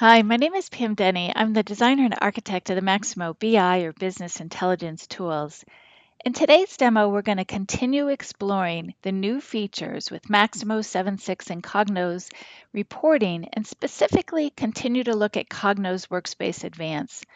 Hi, my name is Pam Denny. I'm the designer and architect of the Maximo BI or Business Intelligence tools. In today's demo, we're going to continue exploring the new features with Maximo76 and Cognos reporting, and specifically continue to look at Cognos Workspace Advanced.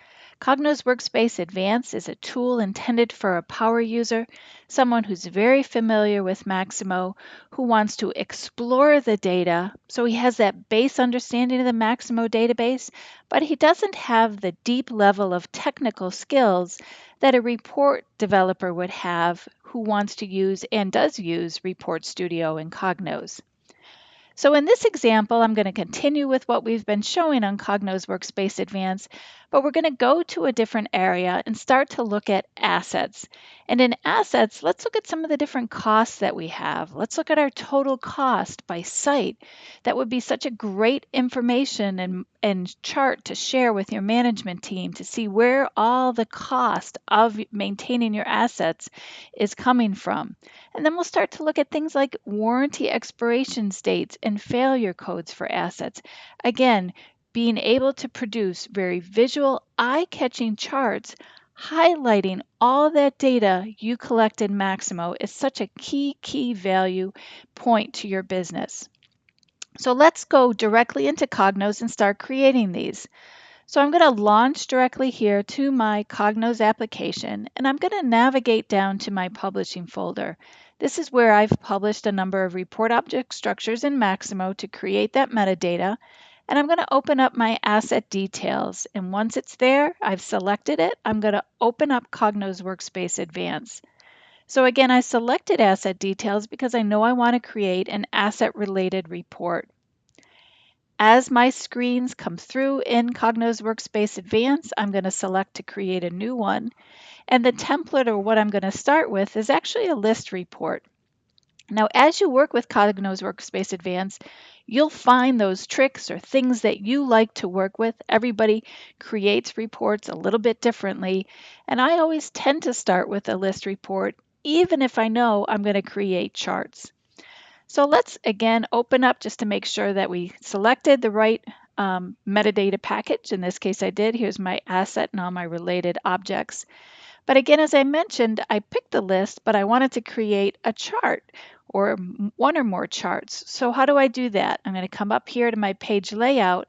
Cognos Workspace Advanced is a tool intended for a power user, someone who's very familiar with Maximo, who wants to explore the data. So he has that base understanding of the Maximo database, but he doesn't have the deep level of technical skills that a report developer would have who wants to use and does use Report Studio and Cognos. So in this example, I'm going to continue with what we've been showing on Cognos Workspace Advanced, but we're going to go to a different area and start to look at assets. And in assets, let's look at some of the different costs that we have. Let's look at our total cost by site. That would be such a great information and chart to share with your management team to see where all the cost of maintaining your assets is coming from. And then we'll start to look at things like warranty expiration dates and failure codes for assets. Again, being able to produce very visual, eye-catching charts highlighting all that data you collect in Maximo is such a key value point to your business. So let's go directly into Cognos and start creating these. So I'm going to launch directly here to my Cognos application, and I'm going to navigate down to my publishing folder. This is where I've published a number of report object structures in Maximo to create that metadata. And I'm going to open up my asset details. And once it's there, I've selected it. I'm going to open up Cognos Workspace Advanced. So again, I selected asset details because I know I want to create an asset related report. As my screens come through in Cognos Workspace Advanced, I'm going to select to create a new one. And the template, or what I'm going to start with, is actually a list report. Now, as you work with Cognos Workspace Advanced, you'll find those tricks or things that you like to work with. Everybody creates reports a little bit differently, and I always tend to start with a list report, even if I know I'm going to create charts. So let's again open up just to make sure that we selected the right metadata package. In this case, I did. Here's my asset and all my related objects. But again, as I mentioned, I picked the list, but I wanted to create a chart or one or more charts. So how do I do that? I'm going to come up here to my page layout,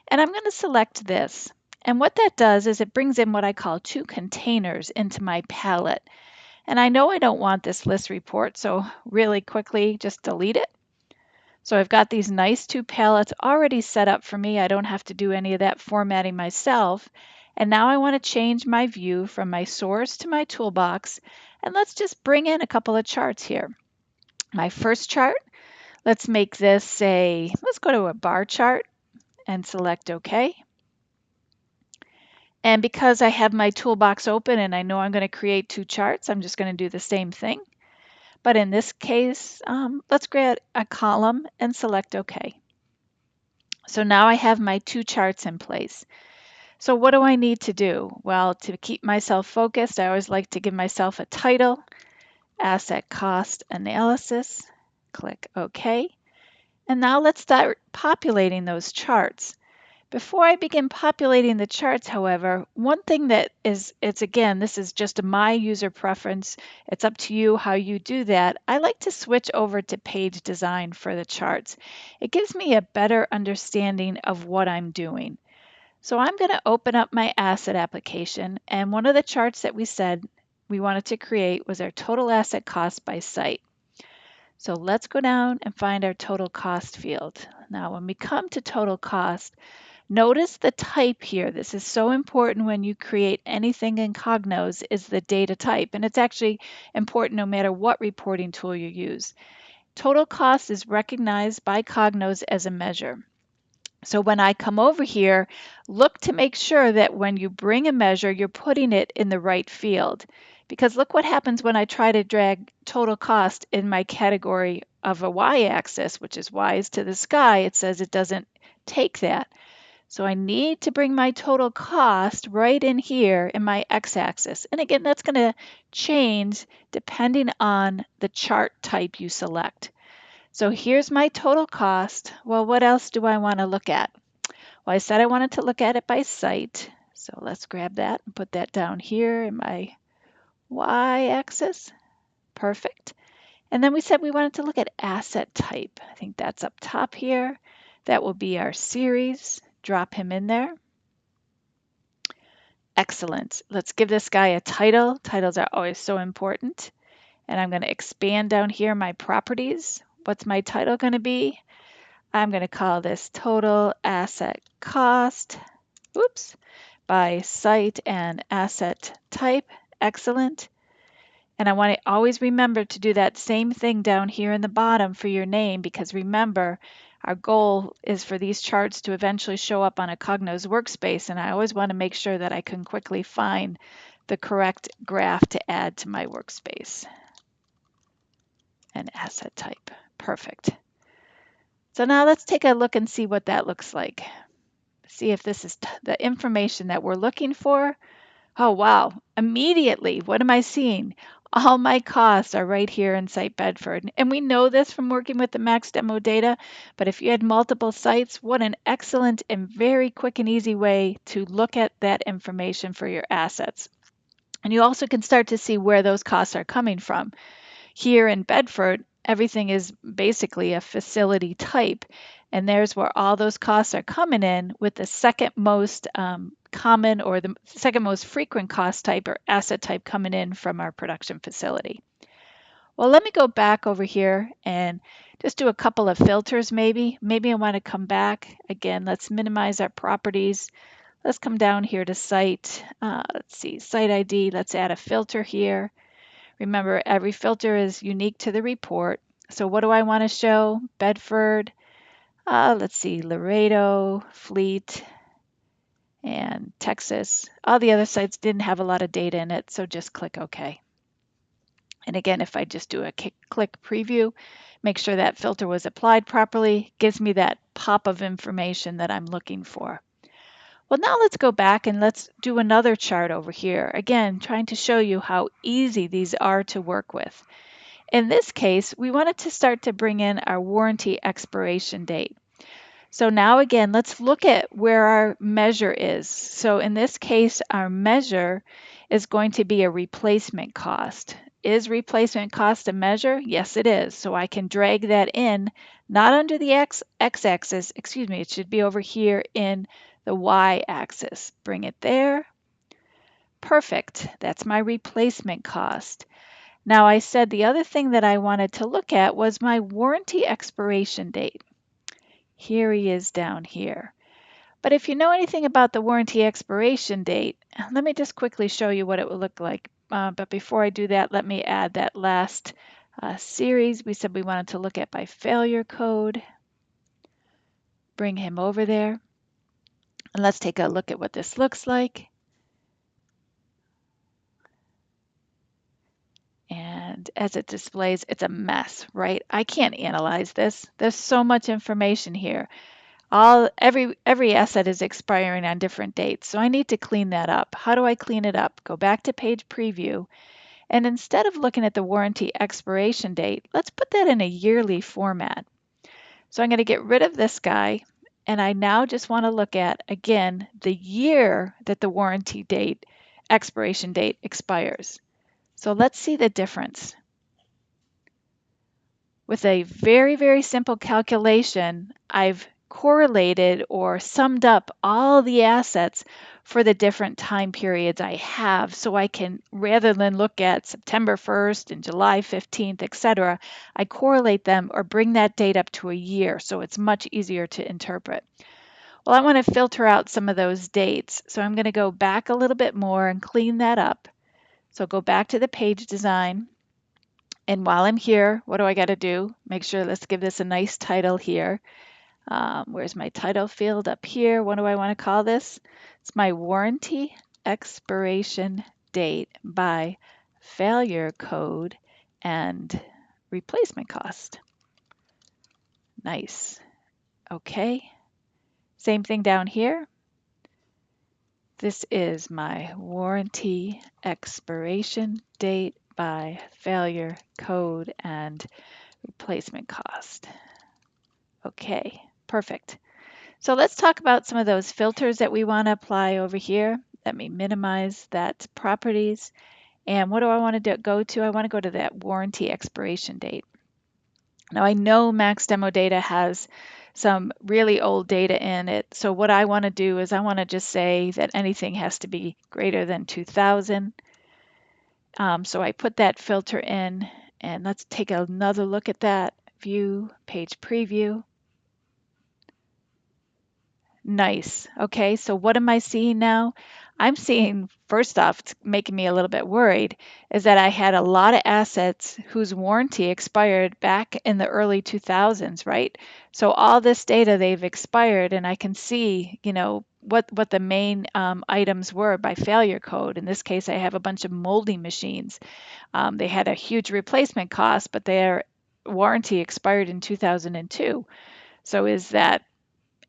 and I'm going to select this. And what that does is it brings in what I call two containers into my palette. And I know I don't want this list report, so really quickly just delete it. So I've got these nice two palettes already set up for me. I don't have to do any of that formatting myself. And now I want to change my view from my source to my toolbox. And let's just bring in a couple of charts here. My first chart, let's make this let's go to a bar chart and select OK. And because I have my toolbox open and I know I'm going to create two charts, I'm just going to do the same thing. But in this case, let's create a column and select OK. So now I have my two charts in place. So what do I need to do? Well, to keep myself focused, I always like to give myself a title, Asset Cost Analysis. Click OK. And now let's start populating those charts. Before I begin populating the charts, however, one thing that this is just my user preference. It's up to you how you do that. I like to switch over to page design for the charts. It gives me a better understanding of what I'm doing. So I'm going to open up my asset application, and one of the charts that we said we wanted to create was our total asset cost by site. So let's go down and find our total cost field. Now, when we come to total cost, notice the type here. This is so important when you create anything in Cognos is the data type, and it's actually important no matter what reporting tool you use. Total cost is recognized by Cognos as a measure. So when I come over here, look to make sure that when you bring a measure, you're putting it in the right field. Because look what happens when I try to drag total cost in my category of a y-axis, which is y is to the sky. It says it doesn't take that. So I need to bring my total cost right in here in my x-axis. And again, that's going to change depending on the chart type you select. So here's my total cost. Well, what else do I want to look at? Well, I said I wanted to look at it by site. So let's grab that and put that down here in my y-axis. Perfect. And then we said we wanted to look at asset type. I think that's up top here. That will be our series. Drop him in there. Excellent. Let's give this guy a title. Titles are always so important. And I'm going to expand down here my properties. What's my title going to be? I'm going to call this Total Asset Cost. Oops. By site and asset type. Excellent. And I want to always remember to do that same thing down here in the bottom for your name, because remember, our goal is for these charts to eventually show up on a Cognos workspace, and I always want to make sure that I can quickly find the correct graph to add to my workspace. And asset type. Perfect. So now let's take a look and see what that looks like. See if this is the information that we're looking for. Oh, wow. Immediately, what am I seeing? All my costs are right here in Site Bedford. And we know this from working with the Max demo data, but if you had multiple sites, what an excellent and very quick and easy way to look at that information for your assets. And you also can start to see where those costs are coming from. Here in Bedford, everything is basically a facility type, and there's where all those costs are coming in, with the second most common or the second most frequent cost type or asset type coming in from our production facility. Well, let me go back over here and just do a couple of filters maybe. Maybe I want to come back. Again, let's minimize our properties. Let's come down here to site. Let's see, site ID. Let's add a filter here. Remember, every filter is unique to the report. So what do I want to show? Bedford, let's see, Laredo, Fleet, and Texas. All the other sites didn't have a lot of data in it, so just click OK. And again, if I just do a click preview, make sure that filter was applied properly, gives me that pop of information that I'm looking for. Well, now let's go back and let's do another chart over here. Again, trying to show you how easy these are to work with. In this case, we wanted to start to bring in our warranty expiration date. So now again, let's look at where our measure is. So in this case, our measure is going to be a replacement cost. Is replacement cost a measure? Yes, it is. So I can drag that in, not under the x-axis, excuse me, it should be over here in the y-axis. Bring it there. Perfect. That's my replacement cost. Now I said the other thing that I wanted to look at was my warranty expiration date. Here he is down here. But if you know anything about the warranty expiration date, let me just quickly show you what it will look like. But before I do that, let me add that last series we said we wanted to look at by failure code. Bring him over there. And let's take a look at what this looks like. And as it displays, it's a mess, right? I can't analyze this. There's so much information here. Every asset is expiring on different dates, so I need to clean that up. How do I clean it up? Go back to page preview, and instead of looking at the warranty expiration date, let's put that in a yearly format. So I'm going to get rid of this guy, and I now just want to look at, again, the year that the warranty date, expiration date expires. So let's see the difference. With a very, very simple calculation, I've correlated or summed up all the assets for the different time periods I have, so I can, rather than look at September 1st and July 15th, etc., I correlate them or bring that date up to a year, so it's much easier to interpret. Well, I want to filter out some of those dates, so I'm going to go back a little bit more and clean that up. So go back to the page design. And while I'm here, what do I got to do? Make sure, let's give this a nice title here. Where's my title field? Up here. What do I want to call this? It's my warranty expiration date by failure code and replacement cost. Nice. Okay. Same thing down here. This is my warranty expiration date by failure code and replacement cost. Okay, perfect. So let's talk about some of those filters that we want to apply over here. Let me minimize that properties. And what do I want to go to? I want to go to that warranty expiration date. Now I know Max Demo Data has some really old data in it. So what I want to do is I want to just say that anything has to be greater than 2000. So I put that filter in, and let's take another look at that. View, page preview. Nice. Okay, so what am I seeing now? I'm seeing, first off, it's making me a little bit worried, is that I had a lot of assets whose warranty expired back in the early 2000s, right? So all this data, they've expired, and I can see, what the main items were by failure code. In this case, I have a bunch of molding machines. They had a huge replacement cost, but their warranty expired in 2002. So is that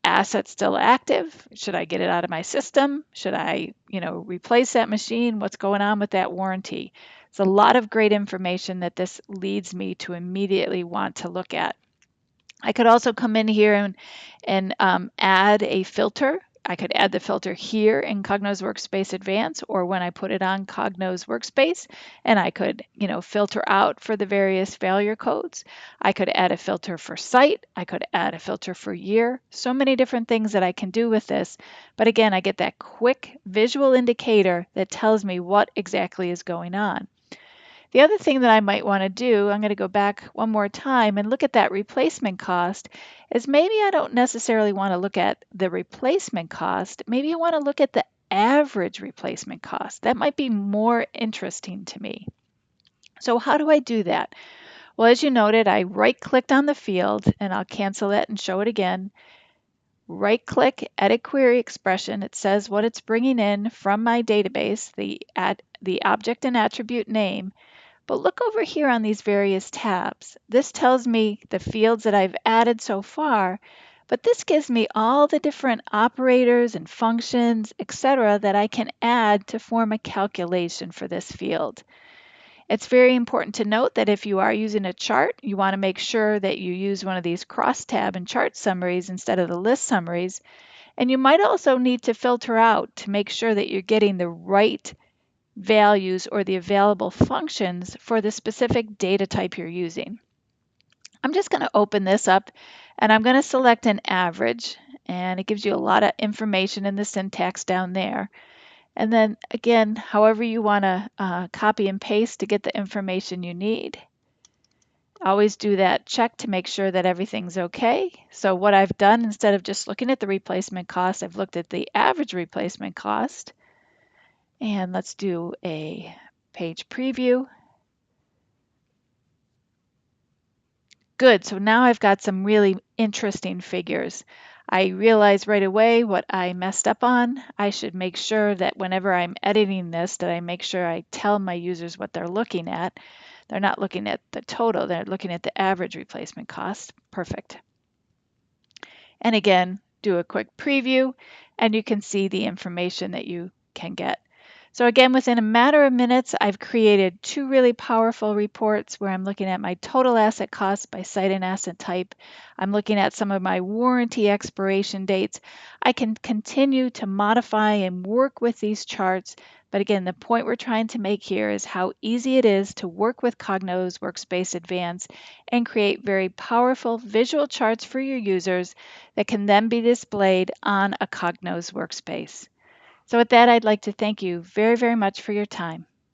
asset still active? Should I get it out of my system? Should I, replace that machine? What's going on with that warranty? It's a lot of great information that this leads me to immediately want to look at. I could also come in here and add a filter. I could add the filter here in Cognos Workspace Advanced, or when I put it on Cognos Workspace, and I could, filter out for the various failure codes. I could add a filter for site. I could add a filter for year. So many different things that I can do with this. But again, I get that quick visual indicator that tells me what exactly is going on. The other thing that I might want to do, I'm going to go back one more time and look at that replacement cost, is maybe I don't necessarily want to look at the replacement cost. Maybe I want to look at the average replacement cost. That might be more interesting to me. So how do I do that? Well, as you noted, I right-clicked on the field, and I'll cancel it and show it again. Right-click, Edit Query Expression. It says what it's bringing in from my database, the object and attribute name. But look over here on these various tabs. This tells me the fields that I've added so far, but this gives me all the different operators and functions, etc., that I can add to form a calculation for this field. It's very important to note that if you are using a chart, you want to make sure that you use one of these crosstab and chart summaries instead of the list summaries. And you might also need to filter out to make sure that you're getting the right values or the available functions for the specific data type you're using. I'm just going to open this up and I'm going to select an average, and it gives you a lot of information in the syntax down there. And then again, however you want to copy and paste to get the information you need. Always do that check to make sure that everything's okay. So what I've done, instead of just looking at the replacement cost, I've looked at the average replacement cost. And let's do a page preview. Good, so now I've got some really interesting figures. I realize right away what I messed up on. I should make sure that whenever I'm editing this, that I make sure I tell my users what they're looking at. They're not looking at the total, they're looking at the average replacement cost. Perfect. And again, do a quick preview, and you can see the information that you can get. So again, within a matter of minutes, I've created two really powerful reports where I'm looking at my total asset costs by site and asset type. I'm looking at some of my warranty expiration dates. I can continue to modify and work with these charts. But again, the point we're trying to make here is how easy it is to work with Cognos Workspace Advanced and create very powerful visual charts for your users that can then be displayed on a Cognos workspace. So with that, I'd like to thank you very, very much for your time.